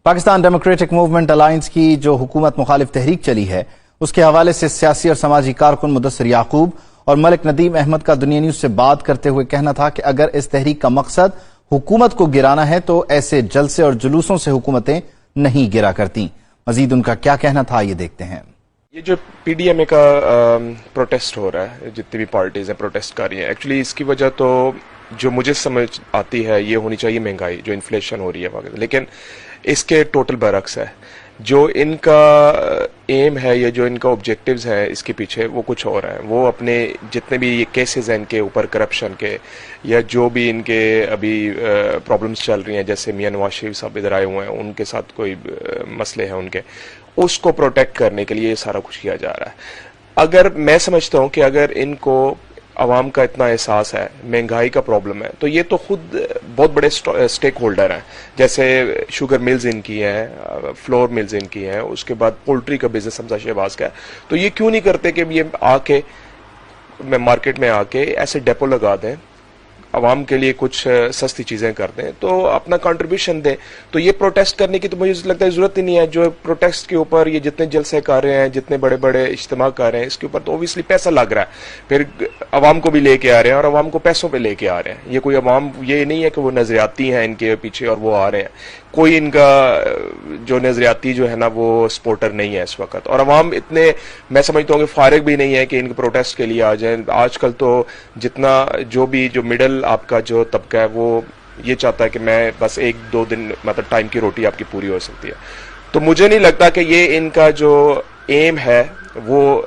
Pakistan democratic movement alliance کی جو حکومت مخالف تحریک چلی ہے اس کے حوالے سے سیاسی اور سماجی کارکن مدثر یعقوب اور ملک ندیم احمد کا دنیا نیوز سے بات کرتے ہوئے کہنا تھا کہ اگر اس تحریک کا مقصد حکومت کو گرانا ہے تو ایسے جلسے اور جلوسوں سے حکومتیں نہیں گرا کرتی۔ مزید ان کا کیا کہنا تھا یہ دیکھتے ہیں۔ یہ جو پی ڈی ایم اے کا پروٹیسٹ ہو رہا ہے، جتنی بھی پارٹیز ہیں پروٹیسٹ کر رہی ہیں، ایکچولی اس کی وجہ تو جو مجھے سمجھ آتی ہے یہ ہونی چاہیے مہنگائی، جو انفلیشن ہو رہی ہے وقت، لیکن اس کے ٹوٹل برعکس ہے۔ جو ان کا ایم ہے یا جو ان کا آبجیکٹیوز ہے اس کے پیچھے وہ کچھ اور ہیں۔ وہ اپنے جتنے بھی یہ کیسز ہیں ان کے اوپر کرپشن کے یا جو بھی ان کے ابھی پرابلمز چل رہی ہیں، جیسے میاں نواز شریف صاحب ادھر آئے ہوئے ہیں، ان کے ساتھ کوئی مسئلے ہیں ان کے، اس کو پروٹیکٹ کرنے کے لیے یہ سارا کچھ کیا جا رہا ہے۔ اگر میں سمجھتا ہوں کہ اگر ان کو عوام کا اتنا احساس ہے، مہنگائی کا پرابلم ہے، تو یہ تو خود بہت بڑے سٹیک ہولڈر ہیں، جیسے شوگر ملز ان کی ہیں، فلور ملز ان کی ہیں، اس کے بعد پولٹری کا بزنس حمزہ شہباز کا ہے، تو یہ کیوں نہیں کرتے کہ یہ آ کے مارکیٹ میں آ کے ایسے ڈیپو لگا دیں، عوام کے لیے کچھ سستی چیزیں کر دیں، تو اپنا کنٹریبیوشن دیں۔ تو یہ پروٹیسٹ کرنے کی تو مجھے لگتا ہے ضرورت ہی نہیں ہے۔ جو پروٹیسٹ کے اوپر یہ جتنے جلسے کر رہے ہیں، جتنے بڑے بڑے اجتماع کر رہے ہیں، اس کے اوپر تو اوبیسلی پیسہ لگ رہا ہے، پھر عوام کو بھی لے کے آ رہے ہیں اور عوام کو پیسوں پہ لے کے آ رہے ہیں۔ یہ کوئی عوام یہ نہیں ہے کہ وہ نظریاتی ہیں ان کے پیچھے اور وہ آ رہے ہیں، کوئی ان کا جو نظریاتی جو ہے نا وہ سپورٹر نہیں ہے اس وقت، اور عوام اتنے میں سمجھتا ہوں کہ فارغ بھی نہیں ہے کہ ان کے پروٹیسٹ کے لیے آ جائیں۔ آج کل تو جتنا جو مڈل آپ کا جو طبقہ ہے وہ یہ چاہتا ہے کہ میں بس ایک دو دن مطلب ٹائم کی روٹی آپ کی پوری ہو سکتی ہے۔ تو مجھے نہیں لگتا کہ یہ ان کا جو ایم ہے وہ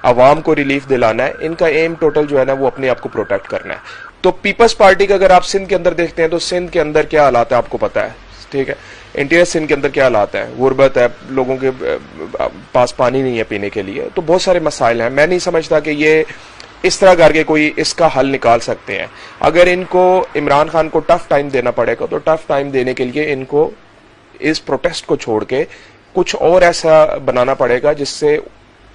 عوام کو ریلیف دلانا ہے، ان کا ایم ٹوٹل جو ہے نا وہ اپنے آپ کو پروٹیکٹ کرنا ہے۔ تو پیپلز پارٹی کا اگر آپ سندھ کے اندر دیکھتے ہیں تو سندھ کے اندر کیا حالات ہے آپ کو پتا ہے، ٹھیک ہے۔ انٹیریئر سندھ کے اندر کیا حالات ہیں، غربت ہے، لوگوں کے پاس پانی نہیں ہے پینے کے لیے، تو بہت سارے مسائل ہیں۔ میں نہیں سمجھتا کہ یہ اس طرح کر کے کوئی اس کا حل نکال سکتے ہیں۔ اگر ان کو عمران خان کو ٹف ٹائم دینا پڑے گا تو ٹف ٹائم دینے کے لیے ان کو اس پروٹیسٹ کو چھوڑ کے کچھ اور ایسا بنانا پڑے گا جس سے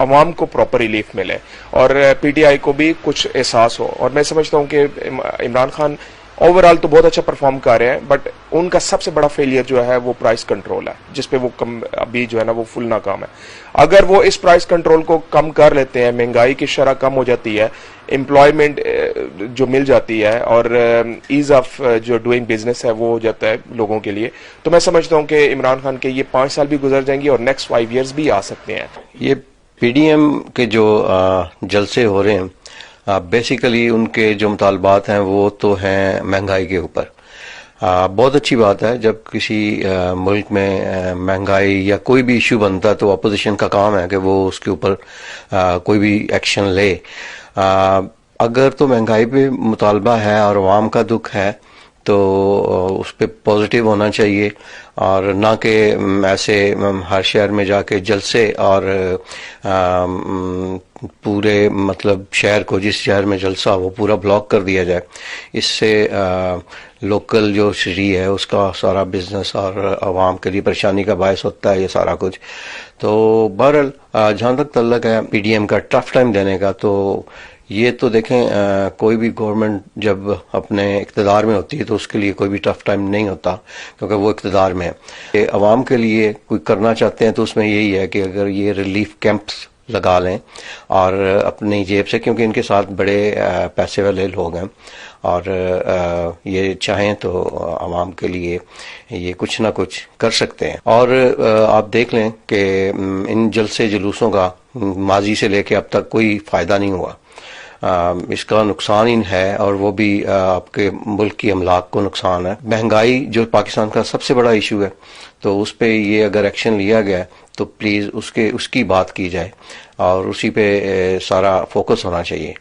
عوام کو پراپر ریلیف ملے اور پی ٹی آئی کو بھی کچھ احساس ہو۔ اور میں سمجھتا ہوں کہ عمران خان اوورآل تو بہت اچھا پرفارم کر رہے ہیں، بٹ ان کا سب سے بڑا فیلئر جو ہے وہ پرائس کنٹرول ہے، جس پہ وہ ابھی جو ہے نا وہ فل ناکام ہے۔ اگر وہ اس پرائس کنٹرول کو کم کر لیتے ہیں، مہنگائی کی شرح کم ہو جاتی ہے، امپلائمنٹ جو مل جاتی ہے اور ایز آف جو ڈوئنگ بزنس ہے وہ ہو جاتا ہے لوگوں کے لیے، تو میں سمجھتا ہوں کہ عمران خان کے یہ 5 سال بھی گزر جائیں گے اور نیکسٹ 5 ایئرز بھی آ سکتے ہیں۔ یہ پی ڈی ایم کے جو جلسے ہو رہے ہیں بیسیکلی ان کے جو مطالبات ہیں وہ تو ہیں مہنگائی کے اوپر۔ بہت اچھی بات ہے جب کسی ملک میں مہنگائی یا کوئی بھی ایشو بنتا ہے تو اپوزیشن کا کام ہے کہ وہ اس کے اوپر کوئی بھی ایکشن لے۔ اگر تو مہنگائی پہ مطالبہ ہے اور عوام کا دکھ ہے تو اس پہ پازیٹیو ہونا چاہیے، اور نہ کہ ایسے ہر شہر میں جا کے جلسے اور پورے مطلب شہر کو جس شہر میں جلسہ وہ پورا بلاک کر دیا جائے۔ اس سے لوکل جو شہری ہے اس کا سارا بزنس اور عوام کے لیے پریشانی کا باعث ہوتا ہے یہ سارا کچھ۔ تو بہرحال جہاں تک تعلق ہے پی ڈی ایم کا ٹف ٹائم دینے کا، تو یہ تو دیکھیں کوئی بھی گورنمنٹ جب اپنے اقتدار میں ہوتی ہے تو اس کے لیے کوئی بھی ٹف ٹائم نہیں ہوتا کیونکہ وہ اقتدار میں ہے۔ کہ عوام کے لیے کوئی کرنا چاہتے ہیں تو اس میں یہی ہے کہ اگر یہ ریلیف کیمپس لگا لیں اور اپنی جیب سے، کیونکہ ان کے ساتھ بڑے پیسے والے لوگ ہیں اور یہ چاہیں تو عوام کے لیے یہ کچھ نہ کچھ کر سکتے ہیں۔ اور آپ دیکھ لیں کہ ان جلسے جلوسوں کا ماضی سے لے کے اب تک کوئی فائدہ نہیں ہوا، اس کا نقصان ہی ہے، اور وہ بھی آپ کے ملک کی املاک کو نقصان ہے۔ مہنگائی جو پاکستان کا سب سے بڑا ایشو ہے، تو اس پہ یہ اگر ایکشن لیا گیا تو پلیز اس کی بات کی جائے اور اسی پہ سارا فوکس ہونا چاہیے۔